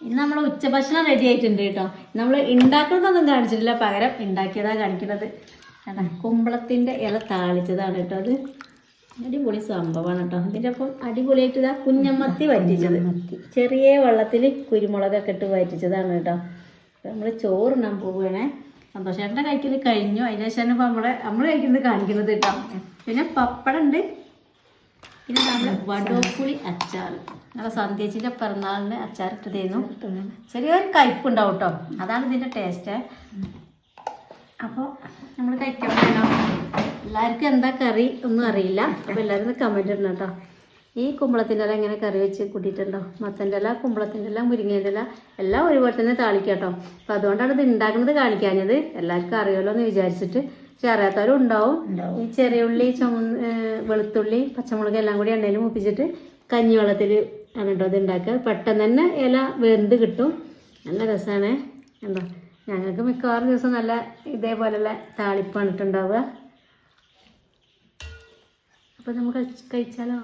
ഇന്ന് നമ്മൾ ഉച്ചഭക്ഷണം റെഡി ആയിട്ടുണ്ട് കേട്ടോ. നമ്മൾ ഉണ്ടാക്കുന്നതൊന്നും കാണിച്ചിട്ടില്ല, പകരം ഉണ്ടാക്കിയതാ കാണിക്കുന്നത്. കുമ്പളത്തിൻ്റെ ഇല താളിച്ചതാണ് കേട്ടോ. അത് അടിപൊളി സംഭവമാണ് കേട്ടോ. ഇതിൻ്റെ അപ്പം അടിപൊളിയായിട്ട് ഇതാ കുഞ്ഞമ്മത്തി വറ്റിച്ചത്, ചെറിയ വെള്ളത്തിൽ കുരുമുളകൊക്കെ ഇട്ട് വറ്റിച്ചതാണ് കേട്ടോ. നമ്മൾ ചോറിനാൻ പോവുകയാണേ. സന്തോഷേട്ടൻ്റെ കഴിക്കൽ കഴിഞ്ഞു, അതിന് ശേഷമാണ് ഇപ്പോൾ നമ്മൾ കഴിക്കുന്നത് കാണിക്കുന്നത് കേട്ടോ. പിന്നെ പപ്പടം ഉണ്ട്, പിന്നെ നമ്മൾ വടോപ്പുളി അച്ചാർ, നമ്മളെ സന്ധ്യച്ചിൻ്റെ പിറന്നാളിന് അച്ചാറിട്ടതായിരുന്നു. ചെറിയൊരു കയ്പുണ്ടാവും കേട്ടോ, അതാണ് ഇതിൻ്റെ ടേസ്റ്റ്. അപ്പോൾ നമ്മൾ കഴിക്കണം. എല്ലാവർക്കും എന്താ കറി ഒന്നും അറിയില്ല, അപ്പോൾ എല്ലാവരും കമൻറ്റ് ഇടണം കേട്ടോ. ഈ കുമ്പളത്തിൻ്റെ ഇല എങ്ങനെ കറി വെച്ച് കൂട്ടിയിട്ടുണ്ടോ? മത്തൻ്റെ ഇല, കുമ്പളത്തിൻ്റെ ഇല, മുരിങ്ങേൻ്റെ ഇല എല്ലാം ഒരുപോലെ തന്നെ താളിക്കാം കേട്ടോ. അപ്പോൾ അതുകൊണ്ടാണ് ഇത് ഉണ്ടാക്കുന്നത് കാണിക്കാഞ്ഞത്. എല്ലാവർക്കും അറിയാമല്ലോ എന്ന് വിചാരിച്ചിട്ട്. പക്ഷെ അറിയാത്തവരും ഉണ്ടാവും. ഈ ചെറിയ ഉള്ളി, വെളുത്തുള്ളി, പച്ചമുളക് എല്ലാം കൂടി എണ്ണയിൽ മുപ്പിച്ചിട്ട് കഞ്ഞിവെള്ളത്തിൽ ആണ് കേട്ടോ ഇത് ഉണ്ടാക്കുക. പെട്ടെന്ന് തന്നെ ഇല വെന്ത് കിട്ടും, നല്ല രസമാണ്. എന്താ ഞങ്ങൾക്ക് മിക്കവാറും ദിവസം നല്ല ഇതേപോലെയുള്ള താളിപ്പാണ് ഇട്ടുണ്ടാവുക. അപ്പോൾ നമുക്ക് കഴിച്ചാലോ?